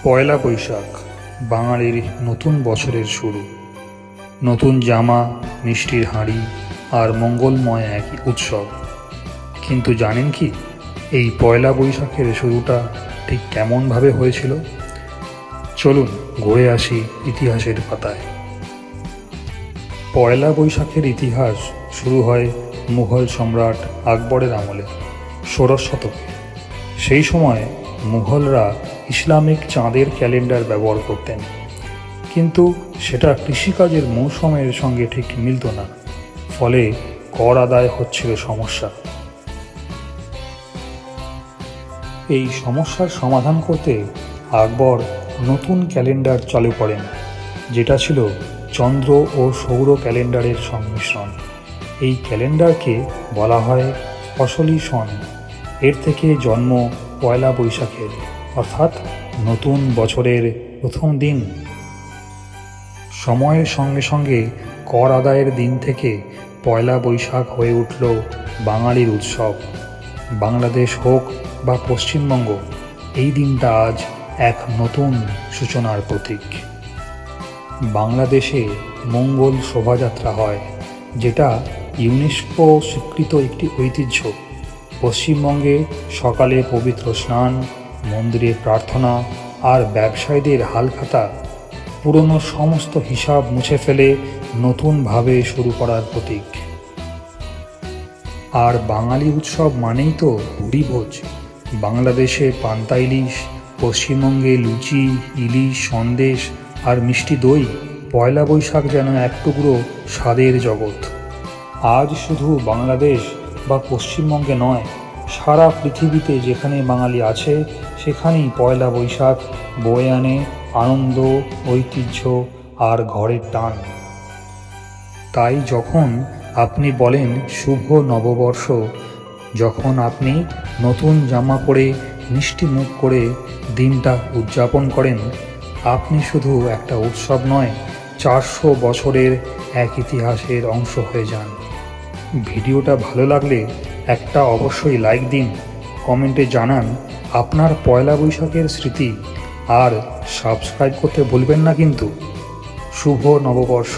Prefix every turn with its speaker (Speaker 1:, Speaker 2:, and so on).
Speaker 1: পয়লা বৈশাখ বাঙালির নতুন বছরের শুরু। নতুন জামা, মিষ্টির হাঁড়ি আর মঙ্গলময় এক উৎসব। কিন্তু জানেন কি, এই পয়লা বৈশাখের শুরুটা ঠিক কেমনভাবে হয়েছিল? চলুন ঘুরে আসি ইতিহাসের পাতায়। পয়লা বৈশাখের ইতিহাস শুরু হয় মুঘল সম্রাট আকবরের আমলে, ১৬শ শতকে। সেই সময় মুঘলরা ইসলামিক চাঁদের ক্যালেন্ডার ব্যবহার করতেন, কিন্তু সেটা কৃষিকাজের মৌসুমের সঙ্গে ঠিক মিলত না। ফলে কর আদায় হচ্ছিল সমস্যা। এই সমস্যার সমাধান করতে আকবর নতুন ক্যালেন্ডার চালু করেন, যেটা ছিল চন্দ্র ও সৌর ক্যালেন্ডারের সংমিশ্রণ। এই ক্যালেন্ডারকে বলা হয় ফসলি সন। এর থেকে জন্ম পয়লা বৈশাখের, অর্থাৎ নতুন বছরের প্রথম দিন। সময়ের সঙ্গে সঙ্গে কর আদায়ের দিন থেকে পয়লা বৈশাখ হয়ে উঠল বাঙালির উৎসব। বাংলাদেশ হোক বা পশ্চিমবঙ্গ, এই দিনটা আজ এক নতুন সূচনার প্রতীক। বাংলাদেশে মঙ্গল শোভাযাত্রা হয়, যেটা ইউনেস্কো স্বীকৃত একটি ঐতিহ্য। পশ্চিমবঙ্গে সকালে পবিত্র স্নান, মন্দিরে প্রার্থনা আর ব্যবসায়ীদের হালখাতা পুরনো সমস্ত হিসাব মুছে ফেলে নতুনভাবে শুরু করার প্রতীক। আর বাঙালি উৎসব মানেই তো ভুরিভোজ। বাংলাদেশে পান্তা ইলিশ, পশ্চিমবঙ্গে লুচি, ইলিশ, সন্দেশ আর মিষ্টি দই। পয়লা বৈশাখ যেন এক টুকরো স্বাদের জগৎ। আজ শুধু বাংলাদেশ বা পশ্চিমবঙ্গে নয়, সারা পৃথিবীতে যেখানে বাঙালি আছে সেখানেই পয়লা বৈশাখ বয়ে আনে আনন্দ, ঐতিহ্য আর ঘরের টান। তাই যখন আপনি বলেন শুভ নববর্ষ, যখন আপনি নতুন জামা পরে মিষ্টি মুখ করে দিনটা উদযাপন করেন, আপনি শুধু একটা উৎসব নয়, ৪০০ বছরের এক ইতিহাসের অংশ হয়ে যান। ভিডিওটা ভালো লাগলে একটা অবশ্যই লাইক দিন, কমেন্টে জানান আপনার পয়লা বৈশাখের স্মৃতি, আর সাবস্ক্রাইব করতে ভুলবেন না কিন্তু। শুভ নববর্ষ।